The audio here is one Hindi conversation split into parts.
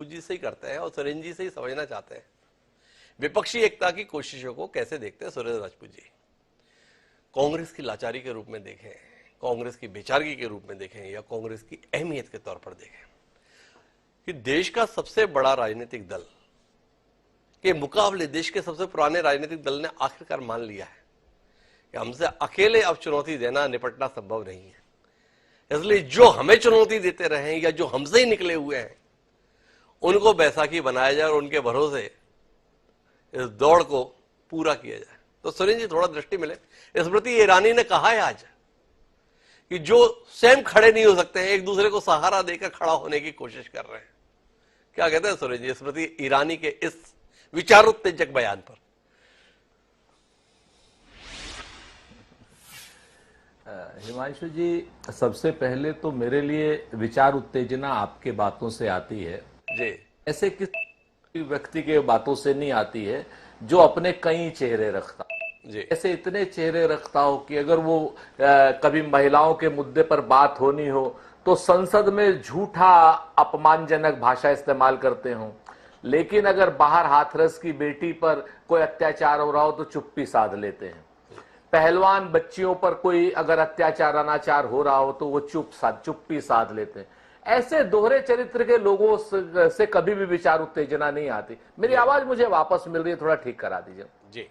राजपूत जी से ही करते हैं और सुरेंद्र जी से ही समझना चाहते हैं विपक्षी एकता की कोशिशों को कैसे देखते हैं सुरेंद्र राजपूत जी। कांग्रेस की लाचारी के रूप में देखें, कांग्रेस की बेचारगी के रूप में देखें, या कांग्रेस की अहमियत के तौर पर देखें कि देश का सबसे बड़ा राजनीतिक दल के मुकाबले देश के सबसे पुराने राजनीतिक दल ने आखिरकार मान लिया है कि हमसे अकेले अब चुनौती देना, निपटना संभव नहीं है। इसलिए जो हमें चुनौती देते रहे या जो हमसे ही निकले हुए हैं उनको बैसाखी बनाया जाए और उनके भरोसे इस दौड़ को पूरा किया जाए। तो सुरेंद्र जी थोड़ा दृष्टि मिले। स्मृति ईरानी ने कहा है आज कि जो स्वयं खड़े नहीं हो सकते हैं एक दूसरे को सहारा देकर खड़ा होने की कोशिश कर रहे हैं। क्या कहते हैं सुरेंद्र जी स्मृति ईरानी के इस विचारोत्तेजक बयान पर? हिमांशु जी, सबसे पहले तो मेरे लिए विचार उत्तेजना आपके बातों से आती है जी। ऐसे किसी व्यक्ति के बातों से नहीं आती है जो अपने कई चेहरे रखता जी। ऐसे इतने चेहरे रखता हो कि अगर वो कभी महिलाओं के मुद्दे पर बात होनी हो तो संसद में झूठा अपमानजनक भाषा इस्तेमाल करते हो, लेकिन अगर बाहर हाथरस की बेटी पर कोई अत्याचार हो रहा हो तो चुप्पी साध लेते हैं। पहलवान बच्चियों पर कोई अगर अत्याचार अनाचार हो रहा हो तो वो चुप्पी साध लेते हैं। ऐसे दोहरे चरित्र के लोगों से कभी भी विचार उत्तेजना नहीं आती। मेरी आवाज मुझे वापस मिल रही है, थोड़ा ठीक करा दीजिए जी।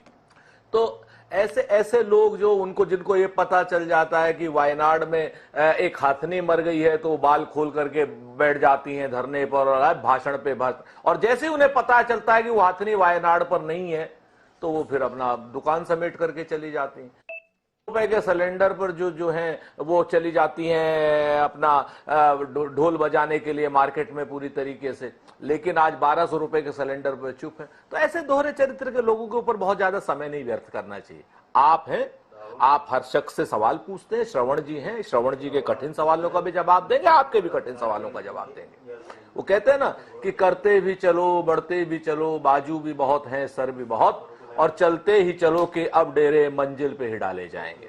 तो ऐसे लोग जो जिनको ये पता चल जाता है कि वायनाड में एक हाथनी मर गई है तो बाल खोल करके बैठ जाती हैं धरने पर और भाषण पे और जैसे ही उन्हें पता चलता है कि वो हाथनी वायनाड पर नहीं है तो वो फिर अपना दुकान समेट करके चली जाती हैं। रुपए के सिलेंडर पर जो हैं वो चली जाती हैं अपना ढोल बजाने के लिए मार्केट में पूरी तरीके से, लेकिन आज 1200 रुपए के सिलेंडर पर चुप है। तो ऐसे दोहरे चरित्र के लोगों के ऊपर बहुत ज्यादा समय नहीं व्यर्थ करना चाहिए। आप हैं, आप हर शख्स से सवाल पूछते हैं। श्रवण जी हैं, श्रवण जी के कठिन सवालों का भी जवाब देंगे, आपके भी कठिन सवालों का जवाब देंगे। वो कहते हैं ना कि करते भी चलो, बढ़ते भी चलो, बाजू भी बहुत हैं, सर भी बहुत, और चलते ही चलो कि अब डेरे मंजिल पे ही डाले जाएंगे।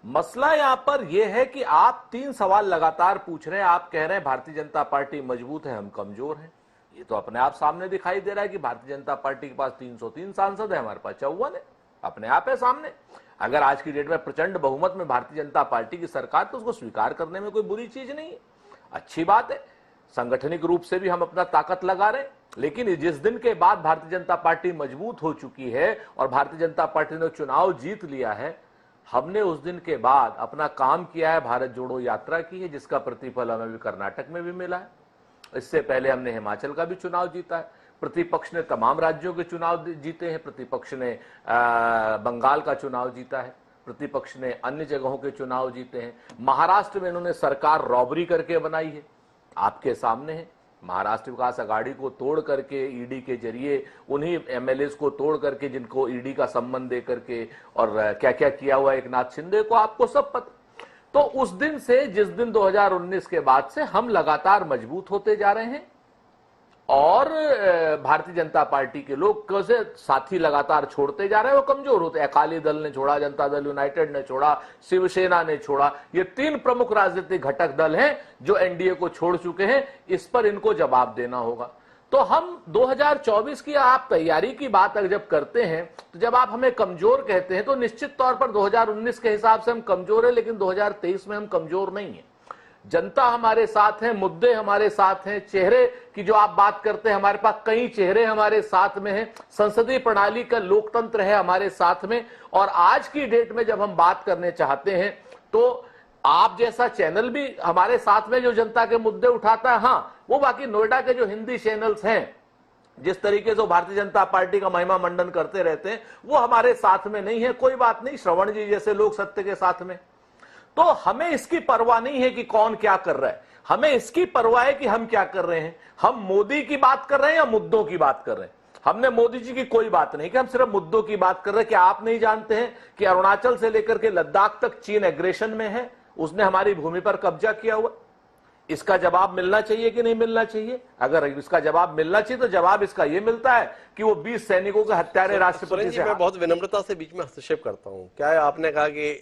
मसला यहां पर यह है कि आप 3 सवाल लगातार पूछ रहे हैं। आप कह रहे हैं भारतीय जनता पार्टी मजबूत है, हम कमजोर हैं। ये तो अपने आप सामने दिखाई दे रहा है कि भारतीय जनता पार्टी के पास 303 सांसद है, हमारे पास 54 है। अपने आप है सामने। अगर आज की डेट में प्रचंड बहुमत में भारतीय जनता पार्टी की सरकार, तो उसको स्वीकार करने में कोई बुरी चीज नहीं है, अच्छी बात है। संगठनिक रूप से भी हम अपना ताकत लगा रहे हैं। लेकिन जिस दिन के बाद भारतीय जनता पार्टी मजबूत हो चुकी है और भारतीय जनता पार्टी ने चुनाव जीत लिया है, हमने उस दिन के बाद अपना काम किया है, भारत जोड़ो यात्रा की है, जिसका प्रतिफल हमें भी कर्नाटक में भी मिला है। इससे पहले हमने हिमाचल का भी चुनाव जीता है। प्रतिपक्ष ने तमाम राज्यों के चुनाव जीते हैं। प्रतिपक्ष ने बंगाल का चुनाव जीता है, प्रतिपक्ष ने अन्य जगहों के चुनाव जीते हैं। महाराष्ट्र में इन्होंने सरकार रॉबरी करके बनाई है, आपके सामने है। महाराष्ट्र विकास अघाड़ी को तोड़ करके ईडी के जरिए उन्हीं एमएलए को तोड़ करके जिनको ईडी का संबंध दे करके और क्या क्या किया हुआ एक नाथ शिंदे को आपको सब पता। तो उस दिन से, जिस दिन 2019 के बाद से हम लगातार मजबूत होते जा रहे हैं और भारतीय जनता पार्टी के लोग कैसे साथी लगातार छोड़ते जा रहे हैं, वो कमजोर होते हैं। अकाली दल ने छोड़ा, जनता दल यूनाइटेड ने छोड़ा, शिवसेना ने छोड़ा। ये 3 प्रमुख राजनीतिक घटक दल हैं जो एनडीए को छोड़ चुके हैं। इस पर इनको जवाब देना होगा। तो हम 2024 की आप तैयारी की बात अगर जब करते हैं, तो जब आप हमें कमजोर कहते हैं तो निश्चित तौर पर 2019 के हिसाब से हम कमजोर है, लेकिन 2023 में हम कमजोर नहीं है। जनता हमारे साथ है, मुद्दे हमारे साथ हैं, चेहरे की जो आप बात करते हैं, हमारे पास कई चेहरे हमारे साथ में हैं, संसदीय प्रणाली का लोकतंत्र है हमारे साथ में। और आज की डेट में जब हम बात करने चाहते हैं तो आप जैसा चैनल भी हमारे साथ में जो जनता के मुद्दे उठाता है, हाँ, वो बाकी नोएडा के जो हिंदी चैनल्स हैं जिस तरीके से भारतीय जनता पार्टी का महिमा मंडन करते रहते हैं, वो हमारे साथ में नहीं है। कोई बात नहीं, श्रवण जी जैसे लोग सत्य के साथ में। तो हमें इसकी परवाह नहीं है कि कौन क्या कर रहा है, हमें इसकी परवाह है कि हम क्या कर रहे हैं। हम मोदी की बात कर रहे हैं या मुद्दों की बात कर रहे हैं। हमने मोदी जी की कोई बात नहीं कि हम सिर्फ मुद्दों की बात कर रहे हैं। क्या आप नहीं जानते हैं कि अरुणाचल से लेकर के लद्दाख तक चीन एग्रेशन में है, उसने हमारी भूमि पर कब्जा किया हुआ। इसका जवाब मिलना चाहिए कि नहीं मिलना चाहिए? अगर इसका जवाब मिलना चाहिए तो जवाब इसका यह मिलता है कि वो 20 सैनिकों के हत्यारे राष्ट्रपति से। मैं बहुत विनम्रता से बीच में हस्तक्षेप करता हूं। क्या आपने कहा कि